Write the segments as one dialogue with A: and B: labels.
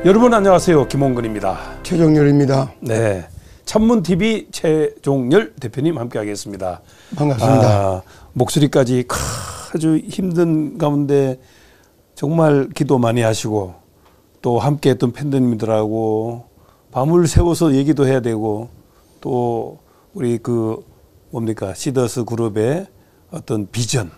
A: 여러분 안녕하세요. 김홍근입니다.
B: 최종렬입니다.
A: 네, 천문TV 최종렬 대표님 함께하겠습니다.
B: 반갑습니다.
A: 목소리까지 아주 힘든 가운데 정말 기도 많이 하시고 또 함께했던 팬들님들하고 밤을 새워서 얘기도 해야 되고 또 우리 시더스 그룹의 어떤 비전,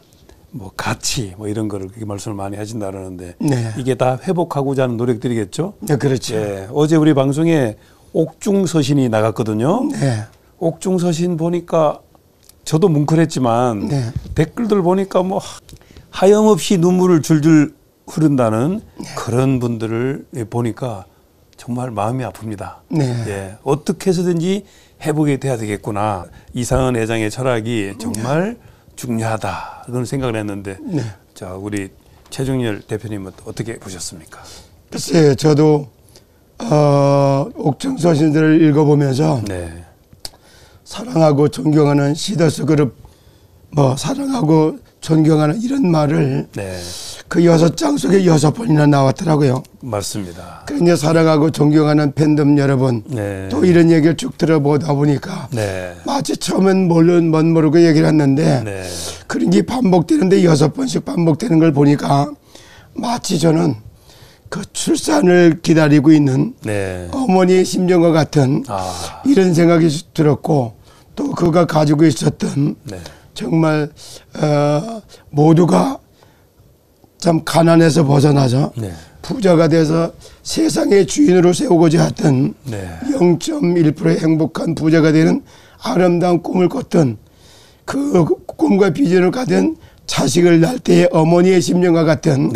A: 가치 이런 거를 그렇게 말씀을 많이 하신다 그러는데
B: 네.
A: 이게 다 회복하고자 하는 노력들이겠죠?
B: 네, 그렇죠.
A: 예, 어제 우리 방송에 옥중서신이 나갔거든요.
B: 네.
A: 옥중서신 보니까 저도 뭉클했지만
B: 네.
A: 댓글들 보니까 하염없이 눈물을 줄줄 흐른다는 그런 분들을 보니까 정말 마음이 아픕니다.
B: 네.
A: 예, 어떻게 해서든지 회복이 돼야 되겠구나. 이상은 회장의 철학이 정말 중요하다 그런 생각을 했는데 자, 우리 최종렬 대표님은 어떻게 보셨습니까?
B: 글쎄 저도 옥중서신들을 읽어보면서 사랑하고 존경하는 시더스 그룹 사랑하고 존경하는 이런 말을 그 6장 속에 6번이나 나왔더라고요.
A: 맞습니다.
B: 그러니까 사랑하고 존경하는 팬덤 여러분 또 이런 얘기를 쭉 들어보다 보니까 마치 처음엔 모르고 얘기를 했는데 그런 게 반복되는데 6번씩 반복되는 걸 보니까 마치 저는 그 출산을 기다리고 있는 어머니의 심정과 같은 이런 생각이 들었고 또 그가 가지고 있었던 정말 모두가 참 가난에서 벗어나서 부자가 돼서 세상의 주인으로 세우고자 했던 0.1%의 행복한 부자가 되는 아름다운 꿈을 꿨던 그 꿈과 비전을 가진 자식을 낳을 때의 어머니의 심정과 같은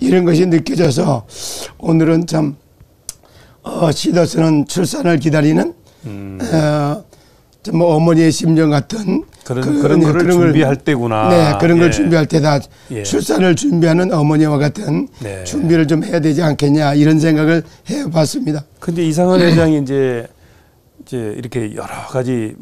B: 이런 것이 느껴져서 오늘은 참 시더스는 출산을 기다리는 어머니의 심정 같은
A: 그런 거를 준비할 때구나.
B: 네, 그런 걸 준비할 때다. 출산을 준비하는 어머니와 같은 준비를 좀 해야 되지 않겠냐 이런 생각을 해봤습니다.
A: 근데 이상은 회장이 이제 이렇게 여러 가지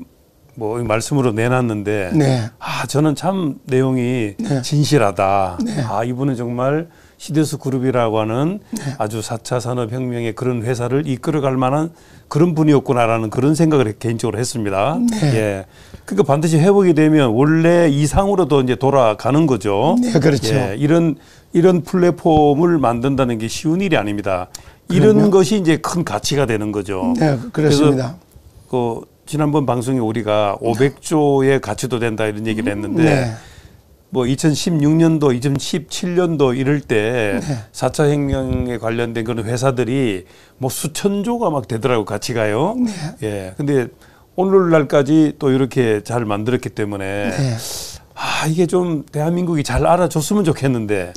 A: 말씀으로 내놨는데 저는 참 내용이 진실하다. 이분은 정말 시더스 그룹이라고 하는 아주 4차 산업혁명의 그런 회사를 이끌어갈 만한 그런 분이었구나라는 그런 생각을 개인적으로 했습니다. 예. 그러니까 반드시 회복이 되면 원래 이상으로도 이제 돌아가는 거죠.
B: 네, 그렇죠.
A: 예. 이런 플랫폼을 만든다는 게 쉬운 일이 아닙니다. 이런 것이 이제 큰 가치가 되는 거죠.
B: 네, 그렇습니다.
A: 그래서 지난번 방송에 우리가 500조의 가치도 된다 이런 얘기를 했는데 2016년도, 2017년도 이럴 때 4차 혁명에 관련된 그런 회사들이 수천조가 막 되더라고 가치가요. 예. 근데 오늘날까지 또 이렇게 잘 만들었기 때문에 이게 좀 대한민국이 잘 알아줬으면 좋겠는데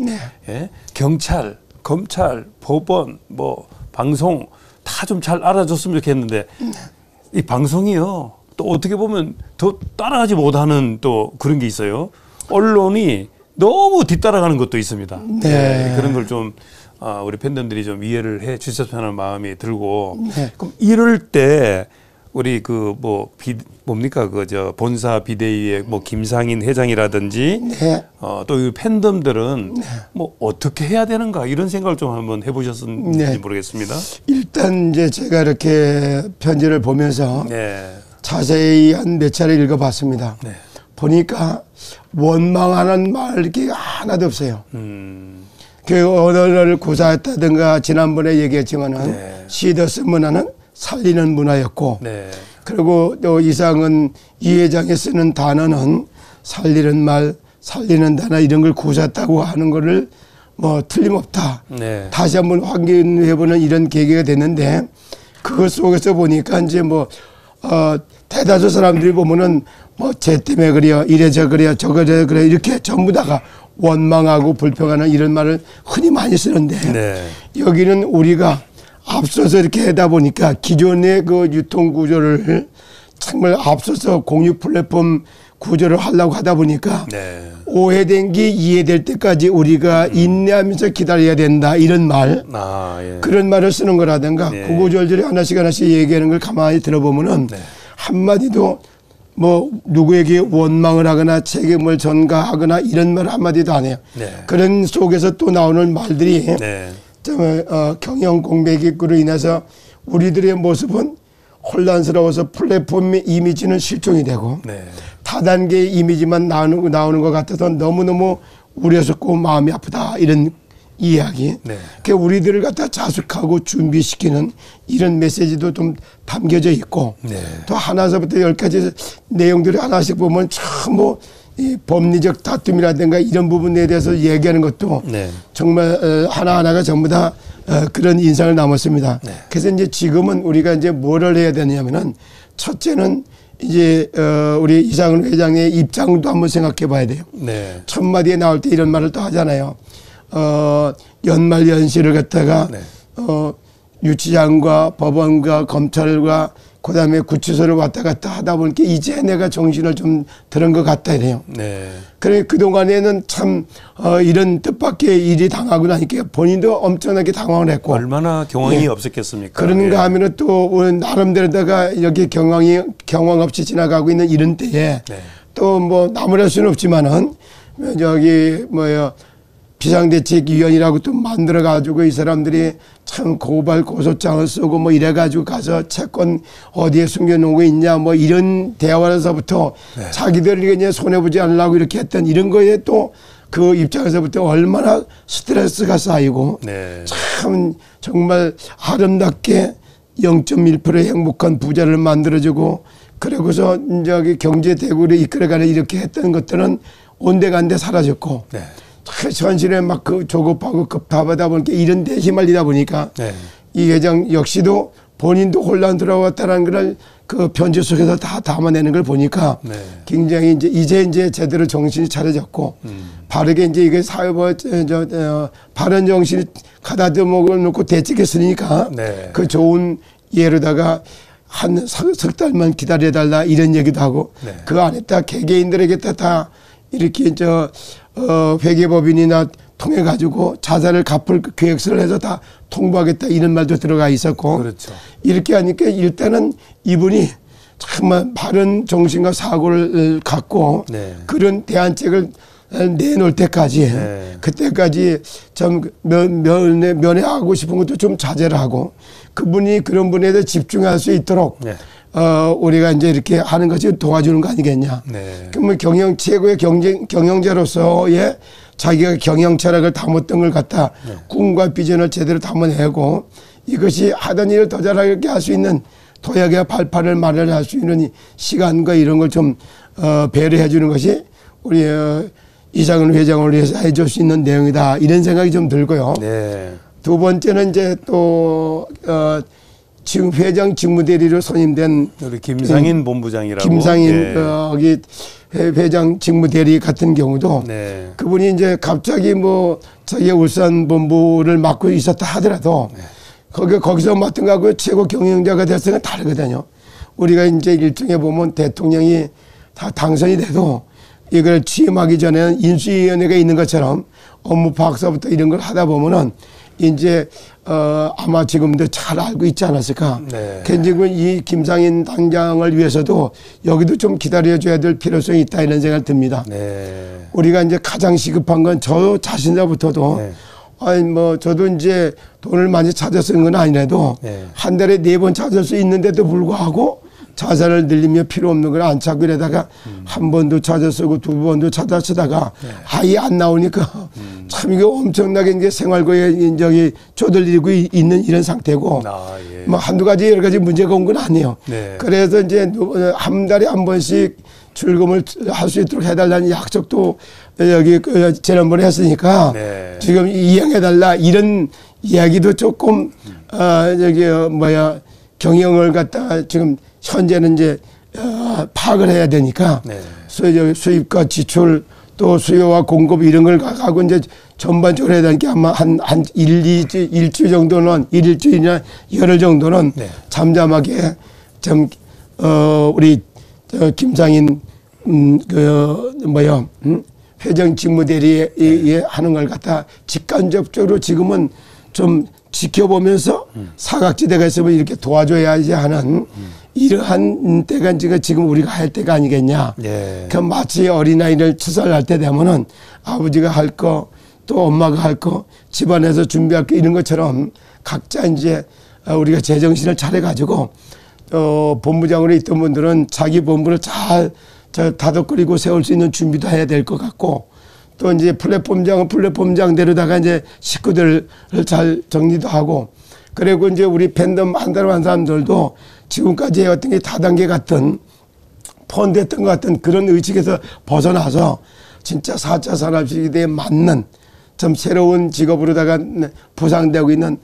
A: 예? 경찰, 검찰, 법원, 방송 다 좀 잘 알아줬으면 좋겠는데 이 방송이요. 또 어떻게 보면 더 따라가지 못하는 또 그런 게 있어요. 언론이 너무 뒤따라가는 것도 있습니다. 그런 걸 좀 우리 팬들이 좀 이해를 해 주셨으면 하는 마음이 들고 그럼 이럴 때 우리 본사 비대위의 김상인 회장이라든지 또 이 팬덤들은 어떻게 해야 되는가 이런 생각을 좀 한번 해보셨는지 모르겠습니다. 일단
B: 이제 제가 이렇게 편지를 보면서 자세히 한 몇 차례 읽어봤습니다. 보니까 원망하는 말이 하나도 없어요. 그 언어를 구사했다든가 지난번에 얘기했지만은 시더스 문화는 살리는 문화였고 그리고 또 이상은 이 회장이 쓰는 단어는 살리는 말, 살리는 단어 이런 걸 구사했다고 하는 거를 틀림없다. 다시 한번 확인해보는 이런 계기가 됐는데 그것 속에서 보니까 이제 대다수 사람들이 보면은 쟤 때문에 그래요. 이래 저 그래요. 저거 저 그래요. 이렇게 전부 다가 원망하고 불평하는 이런 말을 흔히 많이 쓰는데 여기는 우리가 앞서서 이렇게 하다 보니까 기존의 그 유통 구조를 정말 앞서서 공유 플랫폼 구조를 하려고 하다 보니까 오해된 게 이해될 때까지 우리가 인내하면서 기다려야 된다 이런 말 그런 말을 쓰는 거라든가 구구절절히 하나씩 얘기하는 걸 가만히 들어보면은 한마디도 누구에게 원망을 하거나 책임을 전가하거나 이런 말 한마디도 안 해요. 그런 속에서 또 나오는 말들이 경영 공백으로 인해서 우리들의 모습은 혼란스러워서 플랫폼의 이미지는 실종이 되고
A: 네.
B: 다단계의 이미지만 나오는 것 같아서 너무너무 우려스럽고 마음이 아프다 이런 이야기.
A: 네.
B: 그 우리들을 갖다 자숙하고 준비시키는 이런 메시지도 좀 담겨져 있고
A: 네.
B: 또 하나서부터 10가지 내용들을 하나씩 보면 참 뭐 이 법리적 다툼이라든가 이런 부분에 대해서 얘기하는 것도
A: 네.
B: 정말 하나하나가 전부 다 그런 인상을 남았습니다.
A: 네.
B: 그래서 이제 지금은 우리가 이제 뭐를 해야 되냐면은 첫째는 이제 우리 이상은 회장의 입장도 한번 생각해 봐야 돼요.
A: 네.
B: 첫 마디에 나올 때 이런 말을 또 하잖아요. 연말 연시를 갖다가
A: 네.
B: 유치장과 법원과 검찰과 그다음에 구치소를 왔다 갔다 하다 보니까 이제 내가 정신을 좀 들은 것 같다 이래요.
A: 네.
B: 그래 그동안에는 참 이런 뜻밖의 일이 당하고 나니까 본인도 엄청나게 당황을 했고
A: 얼마나 경황이
B: 예.
A: 없었겠습니까?
B: 그런가
A: 예.
B: 하면은 또 나름대로다가 이렇게 경황 없이 지나가고 있는 이런 때에
A: 네.
B: 또 뭐 나무랄 수는 없지만은 저기 뭐야 비상대책위원이라고 또 만들어 가지고 이 사람들이 참 고발 고소장을 쓰고 뭐 이래 가지고 가서 채권 어디에 숨겨놓은 거 있냐 뭐 이런 대화에서부터
A: 네.
B: 자기들이 이제 손해보지 않으려고 이렇게 했던 이런 거에 또 그 입장에서부터 얼마나 스트레스가 쌓이고
A: 네.
B: 참 정말 아름답게 0.1%의 행복한 부자를 만들어주고 그러고서 저기 경제 대국을 이끌어가는 이렇게 했던 것들은 온데간데 사라졌고
A: 네.
B: 현실에 막 그 조급하고 급하다 보니까 이런 데 휘말리다 보니까
A: 네.
B: 이 회장 역시도 본인도 혼란스러웠다는 걸 그 편지 속에서 다 담아내는 걸 보니까
A: 네.
B: 굉장히 이제 제대로 정신이 차려졌고 바르게 이제 이게 바른 정신이 가다듬어 놓고 대책했으니까
A: 네.
B: 그 좋은 예로다가 한 석 달만 기다려달라 이런 얘기도 하고
A: 네.
B: 그 안에 다 개개인들에게 다 이렇게 회계법인이나 통해 가지고 자산을 갚을 계획서를 해서 다 통보하겠다 이런 말도 들어가 있었고
A: 그렇죠.
B: 이렇게 하니까 일단은 이분이 정말 바른 정신과 사고를 갖고
A: 네.
B: 그런 대안책을 내놓을 때까지
A: 네.
B: 그때까지 좀 면회하고 싶은 것도 좀 자제를 하고 그분이 그런 분에 대해 집중할 수 있도록
A: 네.
B: 우리가 이제 이렇게 하는 것이 도와주는 거 아니겠냐.
A: 네.
B: 그러면 최고의 경영자로서의 자기가 경영 철학을 담았던 걸 갖다
A: 네.
B: 꿈과 비전을 제대로 담아내고 이것이 하던 일을 더 잘하게 할 수 있는 도약의 발판을 마련할 수 있는 시간과 이런 걸 좀 배려해 주는 것이 우리 이상은 회장을 위해서 해줄 수 있는 내용이다. 이런 생각이 좀 들고요.
A: 네.
B: 두 번째는 이제 또 지금 회장 직무대리로 선임된
A: 우리 김상인 본부장이라고.
B: 김상인
A: 네.
B: 회장 직무대리 같은 경우도
A: 네.
B: 그분이 이제 갑자기 뭐 자기 울산 본부를 맡고 있었다 하더라도
A: 네.
B: 거기서 맡은 거하고 최고 경영자가 됐으면 다르거든요. 우리가 이제 일종에 보면 대통령이 다 당선이 돼도 이걸 취임하기 전에는 인수위원회가 있는 것처럼 업무 파악서부터 이런 걸 하다 보면은 이제 아마 지금도 잘 알고 있지 않았을까.
A: 네.
B: 굉장히 이 김상인 당장을 위해서도 여기도 좀 기다려줘야 될 필요성이 있다 이런 생각이 듭니다.
A: 네.
B: 우리가 이제 가장 시급한 건 저 자신자부터도
A: 네.
B: 아니 뭐 저도 이제 돈을 많이 찾아 쓰는 건 아니라도
A: 네.
B: 한 달에 4번 찾을 수 있는데도 불구하고 자산을 늘리며 필요 없는 걸 안 찾고 이러다가 한 번도 찾아 쓰고 두 번도 찾아 쓰다가 아예 안 나오니까 참 이게 엄청나게 이제 생활고에 저기 쪼들리고 있는 이런 상태고
A: 예.
B: 뭐 한두 가지 여러 가지 문제가 온 건 아니에요.
A: 네.
B: 그래서 이제 한 달에 한 번씩 출금을 할 수 있도록 해달라는 약속도 여기 지난번에 했으니까
A: 네.
B: 지금 이행해달라 이런 이야기도 조금 경영을 갖다가 지금 현재는 이제 파악을 해야 되니까
A: 네.
B: 수입과 지출 또 수요와 공급 이런 걸 가고 이제 전반적으로 해야 되는 게 아마 한 일주 정도는 일주일이나 열흘 정도는
A: 네.
B: 잠잠하게 좀 우리 김상인 회장 직무대리에 하는 걸 갖다 직간접적으로 지금은 좀 지켜보면서 사각지대가 있으면 이렇게 도와줘야지 하는 이러한 때가 지금 우리가 할 때가 아니겠냐.
A: 네.
B: 그 마치 어린아이를 추살할 때 되면은 아버지가 할 거 또 엄마가 할 거, 집안에서 준비할 거 이런 것처럼 각자 이제 우리가 제정신을 차려가지고 본부장으로 있던 분들은 자기 본부를 잘 다독거리고 세울 수 있는 준비도 해야 될 것 같고 또 이제 플랫폼장은 플랫폼장대로다가 이제 식구들을 잘 정리도 하고 그리고 이제 우리 팬덤 한 사람들도 지금까지 해왔던 게 다단계 같은 펀드했던 것 같은 그런 의식에서 벗어나서 진짜 4차 산업시대에 맞는 좀 새로운 직업으로다가 부상되고 있는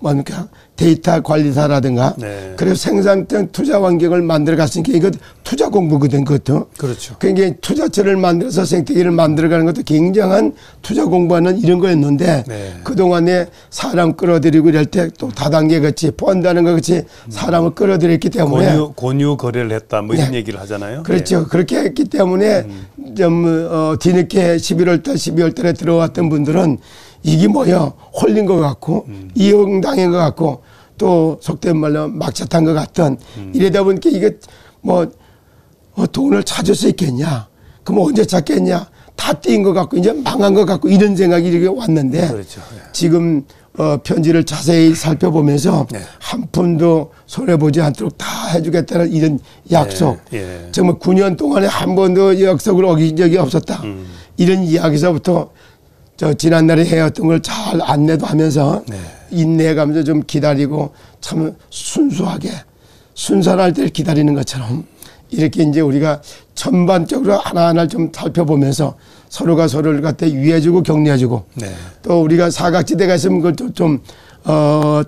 B: 뭡니까 데이터 관리사라든가
A: 네.
B: 그리고 생산성 투자 환경을 만들어 갔으니까 이거 투자 공부거든 그것도.
A: 그렇죠.
B: 그러니까 투자처를 만들어서 생태계를 만들어가는 것도 굉장한 투자 공부하는 이런 거였는데
A: 네.
B: 그동안에 사람 끌어들이고 이럴 때 또 다단계 같이 펀드하는 것 같이 사람을 끌어들였기 때문에
A: 권유 거래를 했다 뭐 이런
B: 네.
A: 얘기를 하잖아요.
B: 그렇죠.
A: 네.
B: 그렇게 했기 때문에 좀 뒤늦게 11월 달 12월 달에 들어왔던 분들은 이게 뭐야 홀린 것 같고 이용당한 것 같고 또 속된 말로 막차 탄 것 같던 이러다 보니까 이게 뭐 돈을 찾을 수 있겠냐 그럼 언제 찾겠냐 다 뛴 것 같고 이제 망한 것 같고 이런 생각이 이렇게 왔는데
A: 그렇죠. 네.
B: 지금 편지를 자세히 살펴보면서
A: 네.
B: 한 푼도 손해보지 않도록 다 해주겠다는 이런 약속
A: 예.
B: 정말 9년 동안에 한 번도 약속을 어긴 적이 없었다 이런 이야기서부터 지난날에 해왔던 걸 잘 안내도 하면서
A: 네.
B: 인내해가면서 좀 기다리고 참 순수하게 순산할 때를 기다리는 것처럼 이렇게 이제 우리가 전반적으로 하나하나를 좀 살펴보면서 서로가 서로를 갖다 위해주고 격려해주고
A: 네.
B: 또 우리가 사각지대가 있으면 그걸 좀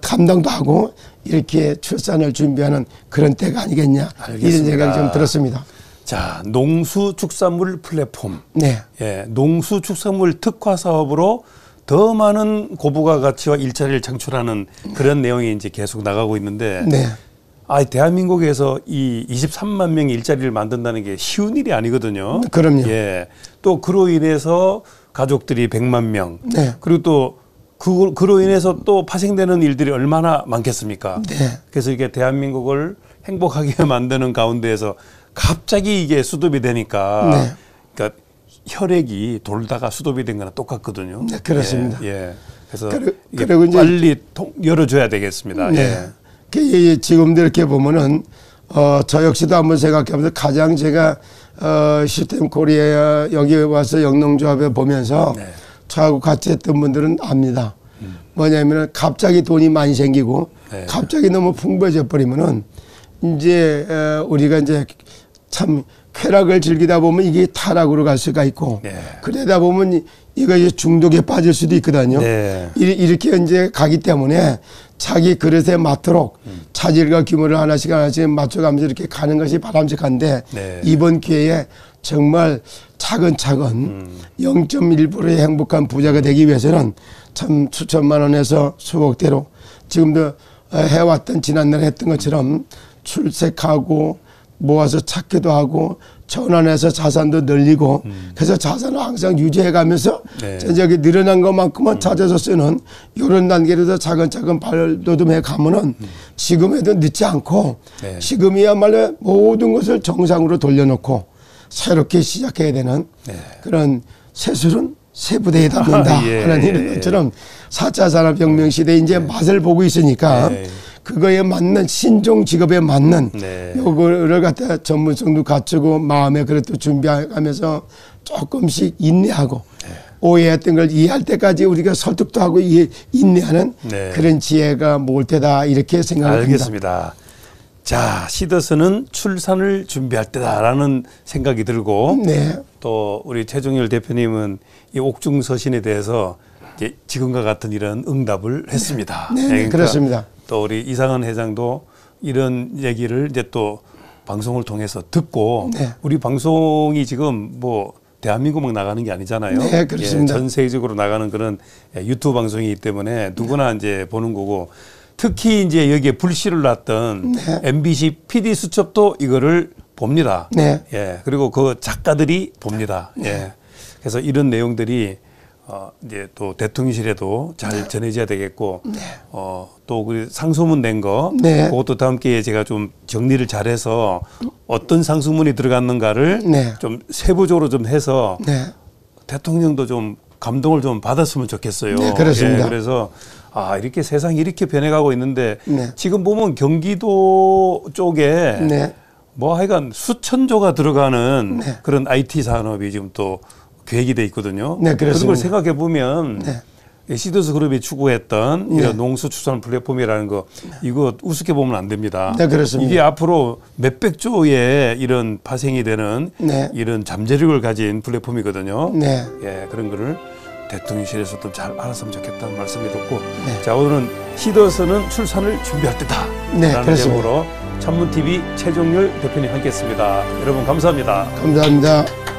B: 감당도 하고 이렇게 출산을 준비하는 그런 때가 아니겠냐
A: 알겠습니다.
B: 이런 생각이 좀 들었습니다.
A: 자, 농수축산물 플랫폼.
B: 네.
A: 예, 농수축산물 특화 사업으로 더 많은 고부가 가치와 일자리를 창출하는 그런 내용이 이제 계속 나가고 있는데
B: 네.
A: 대한민국에서 이 23만 명의 일자리를 만든다는 게 쉬운 일이 아니거든요.
B: 그럼요.
A: 예. 또 그로 인해서 가족들이 100만 명.
B: 네.
A: 그리고 또 그로 인해서 또 파생되는 일들이 얼마나 많겠습니까?
B: 네.
A: 그래서 이게 대한민국을 행복하게 만드는 가운데에서 갑자기 이게 수급이 되니까
B: 네.
A: 그러니까 혈액이 돌다가 수급이 된 거랑 똑같거든요.
B: 네, 그렇습니다.
A: 예. 예. 그래서
B: 그리고 이제
A: 빨리 열어줘야 되겠습니다.
B: 네.
A: 예.
B: 지금도 이렇게 보면은 저 역시도 한번 생각해보면서 가장 제가 시스템 코리아 여기 와서 영농조합에 보면서
A: 네.
B: 저하고 같이 했던 분들은 압니다. 뭐냐면은 갑자기 돈이 많이 생기고
A: 네.
B: 갑자기 너무 풍부해져 버리면은 이제 우리가 이제 참 쾌락을 즐기다 보면 이게 타락으로 갈 수가 있고
A: 네.
B: 그러다 보면 이거 이제 중독에 빠질 수도 있거든요.
A: 네.
B: 이렇게 이제 가기 때문에 자기 그릇에 맞도록 차질과 규모를 하나씩 맞춰가면서 이렇게 가는 것이 바람직한데
A: 네.
B: 이번 기회에 정말 차근차근 0.1%의 행복한 부자가 되기 위해서는 참 수천만 원에서 수억대로 지금도 해왔던 지난날에 했던 것처럼 출색하고 모아서 찾기도 하고 전환해서 자산도 늘리고 그래서 자산을 항상 유지해가면서
A: 네.
B: 저기 늘어난 것만큼만 찾아서 쓰는 이런 단계로서 차근차근 발돋움해 가면은 지금에도 늦지 않고
A: 네.
B: 지금이야말로 모든 것을 정상으로 돌려놓고 새롭게 시작해야 되는
A: 네.
B: 그런 세술은 새 부대에 담는다
A: 예,
B: 하는 이런 것처럼 4차 산업혁명 시대에 이제 맛을 보고 있으니까
A: 네.
B: 그거에 맞는 신종 직업에 맞는
A: 네.
B: 요거를 갖다 전문성도 갖추고 마음의 그릇도 준비하면서 조금씩 인내하고 오해했던 걸 이해할 때까지 우리가 설득도 하고 인내하는
A: 네.
B: 그런 지혜가 모을 때다 이렇게 생각합니다.
A: 알겠습니다. 자, 시더스는 출산을 준비할 때다라는 생각이 들고
B: 네.
A: 또 우리 최종열 대표님은 이 옥중서신에 대해서 이제 지금과 같은 이런 응답을 했습니다.
B: 네,
A: 그러니까
B: 그렇습니다.
A: 또 우리 이상은 회장도 이런 얘기를 이제 또 방송을 통해서 듣고
B: 네.
A: 우리 방송이 지금 뭐 대한민국만 나가는 게 아니잖아요.
B: 네, 그렇습니다.
A: 예, 전 세계적으로 나가는 그런 유튜브 방송이기 때문에 누구나 이제 보는 거고 특히 이제 여기에 불씨를 놨던
B: 네.
A: MBC PD 수첩도 이거를 봅니다.
B: 네.
A: 예. 그리고 그 작가들이 봅니다. 예. 그래서 이런 내용들이 이제 또 대통령실에도 잘 전해져야 되겠고, 또 그 상소문 낸 거,
B: 네.
A: 그것도 다음 기회에 제가 좀 정리를 잘해서 어떤 상소문이 들어갔는가를
B: 네.
A: 좀 세부적으로 좀 해서
B: 네.
A: 대통령도 좀 감동을 좀 받았으면 좋겠어요.
B: 네, 그렇습니다.
A: 예, 그래서 이렇게 세상이 이렇게 변해가고 있는데
B: 네.
A: 지금 보면 경기도 쪽에
B: 네.
A: 뭐 하여간 수천조가 들어가는
B: 네.
A: 그런 IT 산업이 지금 또 계획이 돼 있거든요.
B: 네,
A: 그런 걸
B: 그렇습니다.
A: 생각해 보면 시더스 그룹이 추구했던
B: 네.
A: 이런 농수축산 플랫폼이라는 거 이거 우습게 보면 안 됩니다.
B: 네, 그렇습니다.
A: 이게 앞으로 몇백 조의 이런 파생이 되는
B: 네.
A: 이런 잠재력을 가진 플랫폼이거든요.
B: 네.
A: 예, 그런 거를 대통령실에서도 잘 알았으면 좋겠다는 말씀이 듣고
B: 네.
A: 자, 오늘은 시더스는 출산을 준비할 때다
B: 네,
A: 라는
B: 그렇습니다.
A: 제목으로 찬문TV 최종열 대표님 함께했습니다. 여러분 감사합니다.
B: 감사합니다.